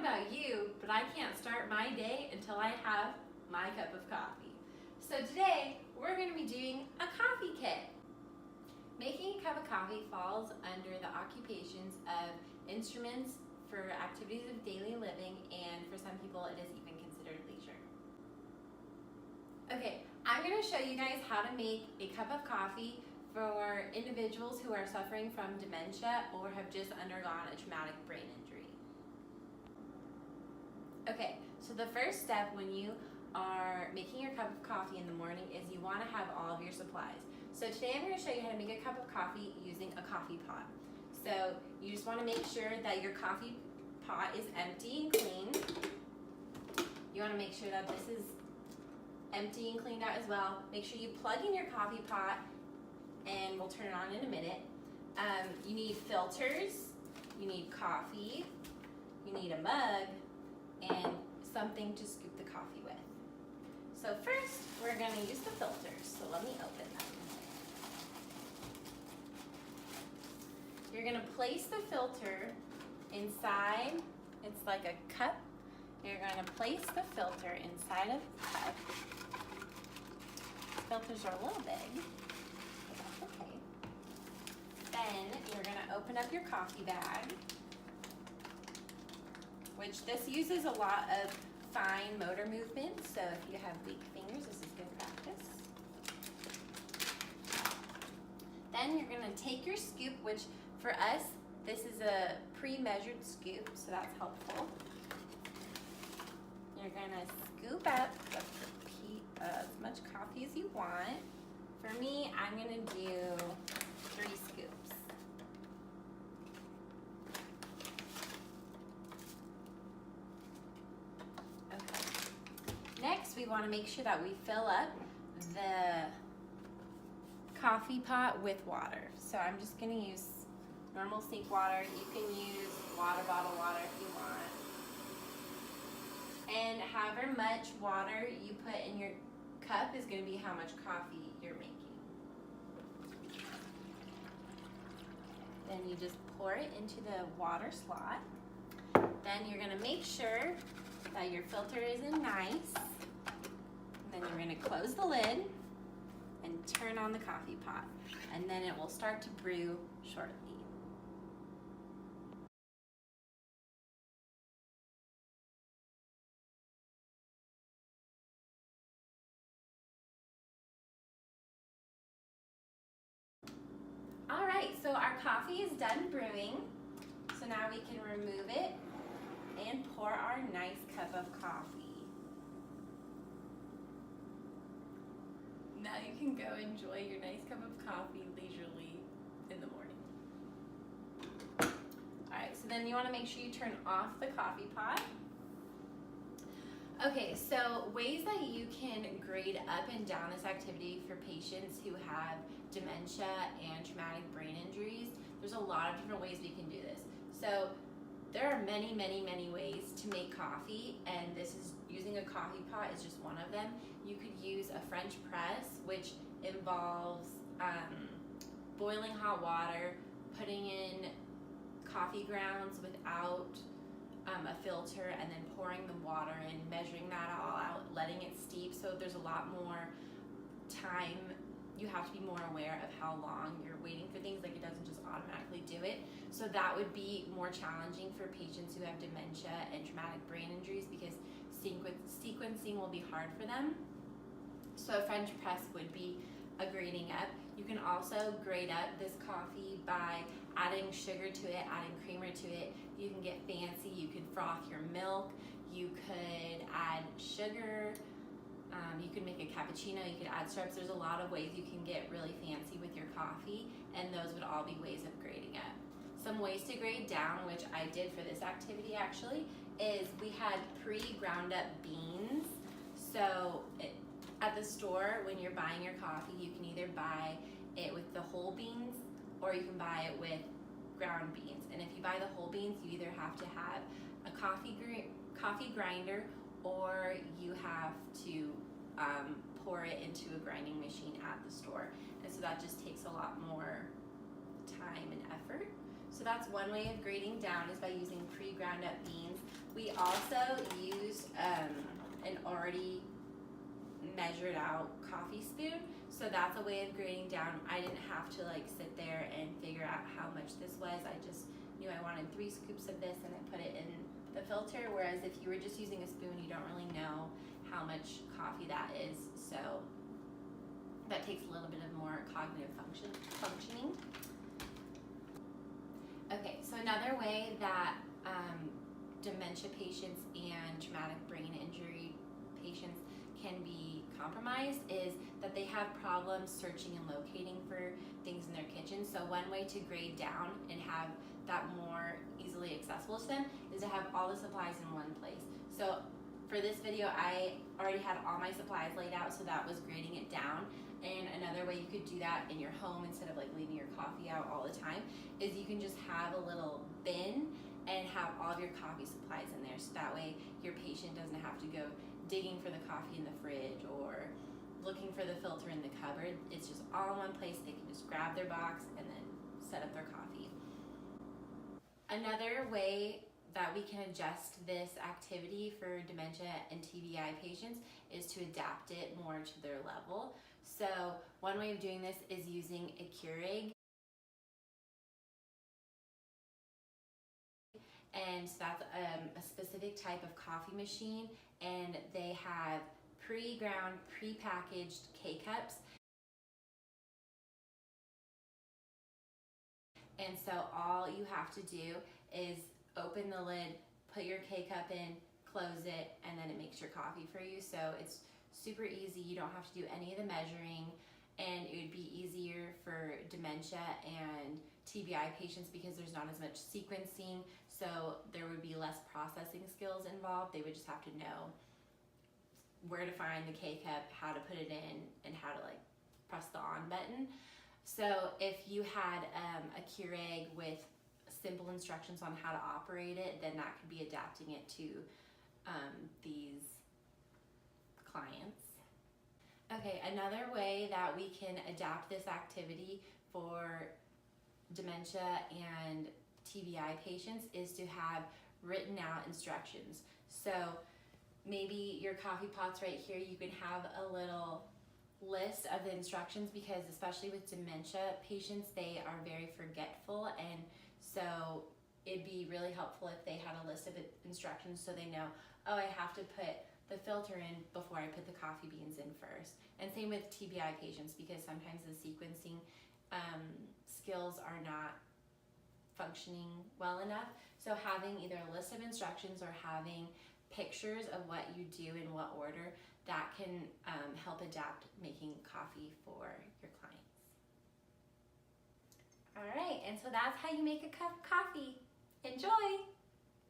about you, but I can't start my day until I have my cup of coffee. So today, we're going to be doing a coffee kit. Making a cup of coffee falls under the occupations of instruments for activities of daily living, and for some people it is even considered leisure. Okay, I'm going to show you guys how to make a cup of coffee for individuals who are suffering from dementia or have just undergone a traumatic brain injury. Okay, so the first step when you are making your cup of coffee in the morning is you want to have all of your supplies. So today I'm going to show you how to make a cup of coffee using a coffee pot. So you just want to make sure that your coffee pot is empty and clean. You want to make sure that this is empty and cleaned out as well. Make sure you plug in your coffee pot, and we'll turn it on in a minute. You need filters, you need coffee, you need a mug, and something to scoop the coffee with. So first, we're going to use the filters. So let me open them. You're going to place the filter inside. It's like a cup. You're going to place the filter inside of the cup. Filters are a little big, but that's okay. Then you're going to open up your coffee bag, which this uses a lot of fine motor movement, so if you have weak fingers, this is good practice. Then you're going to take your scoop, which for us, this is a pre-measured scoop, so that's helpful. You're going to scoop up as much coffee as you want. For me, I'm going to do 3 scoops. Okay. Next, we want to make sure that we fill up the coffee pot with water. So I'm just going to use normal sink water. You can use water bottle water if you want. And however much water you put in your cup is going to be how much coffee you're making. Then you just pour it into the water slot. Then you're going to make sure that your filter is in nice. Then you're going to close the lid and turn on the coffee pot. And then it will start to brew shortly. All right, so our coffee is done brewing. So now we can remove it and pour our nice cup of coffee. Now you can go enjoy your nice cup of coffee leisurely in the morning. All right, so then you want to make sure you turn off the coffee pot. Okay, so ways that you can grade up and down this activity for patients who have dementia and traumatic brain injuries, there's a lot of different ways we can do this. So there are many, many, many ways to make coffee, and this is using a coffee pot is just one of them. You could use a French press, which involves boiling hot water, putting in coffee grounds without a filter, and then pouring the water in, measuring that all out, letting it steep. So there's a lot more time. You have to be more aware of how long you're waiting for things, like it doesn't just automatically do it. So that would be more challenging for patients who have dementia and traumatic brain injuries, because sequencing will be hard for them. So a French press would be a grading up. You can also grade up this coffee by adding sugar to it, adding creamer to it. You can get fancy. You could froth your milk. You could add sugar. You could make a cappuccino. You could add syrups. There's a lot of ways you can get really fancy with your coffee, and those would all be ways of grading up. Some ways to grade down, which I did for this activity actually, is we had pre-ground up beans. So at the store, when you're buying your coffee, you can either buy it with the whole beans, or you can buy it with ground beans. And if you buy the whole beans, you either have to have a coffee grinder, or you have to pour it into a grinding machine at the store. And so that just takes a lot more time and effort. So that's one way of grading down, is by using pre-ground up beans. We also used an already measured out coffee spoon, so that's a way of grading down. I didn't have to like sit there and figure out how much this was. I just knew I wanted 3 scoops of this and I put it in the filter, whereas if you were just using a spoon, you don't really know how much coffee that is, so that takes a little bit of more cognitive functioning. Okay, so another way that dementia patients and traumatic brain injury patients can be compromised is that they have problems searching and locating for things in their kitchen. So one way to grade down and have that more easily accessible to them is to have all the supplies in one place. So for this video, I already had all my supplies laid out, so that was grading it down. And another way you could do that in your home instead of like leaving your coffee out all the time is you can just have a little bin and have all of your coffee supplies in there, so that way your patient doesn't have to go digging for the coffee in the fridge or looking for the filter in the cupboard. It's just all in one place. They can just grab their box and then set up their coffee. Another way that we can adjust this activity for dementia and TBI patients is to adapt it more to their level. So one way of doing this is using a Keurig. And so that's a specific type of coffee machine, and they have pre-ground, pre-packaged K-cups. And so all you have to do is open the lid, put your K-cup in, close it, and then it makes your coffee for you. So it's super easy. You don't have to do any of the measuring, and it would be easier for dementia and TBI patients because there's not as much sequencing, so there would be less processing skills involved. They would just have to know where to find the K-cup, how to put it in, and how to like press the on button. So if you had a Keurig with simple instructions on how to operate it, then that could be adapting it to these clients. Okay, another way that we can adapt this activity for dementia and TBI patients is to have written out instructions. So maybe your coffee pot's right here, you can have a little list of the instructions, because especially with dementia patients, they are very forgetful, and so it'd be really helpful if they had a list of instructions so they know, oh, I have to put the filter in before I put the coffee beans in first. And same with TBI patients, because sometimes the sequencing skills are not functioning well enough. So having either a list of instructions or having pictures of what you do in what order, that can help adapt making coffee for your clients. All right, and so that's how you make a cup of coffee. Enjoy!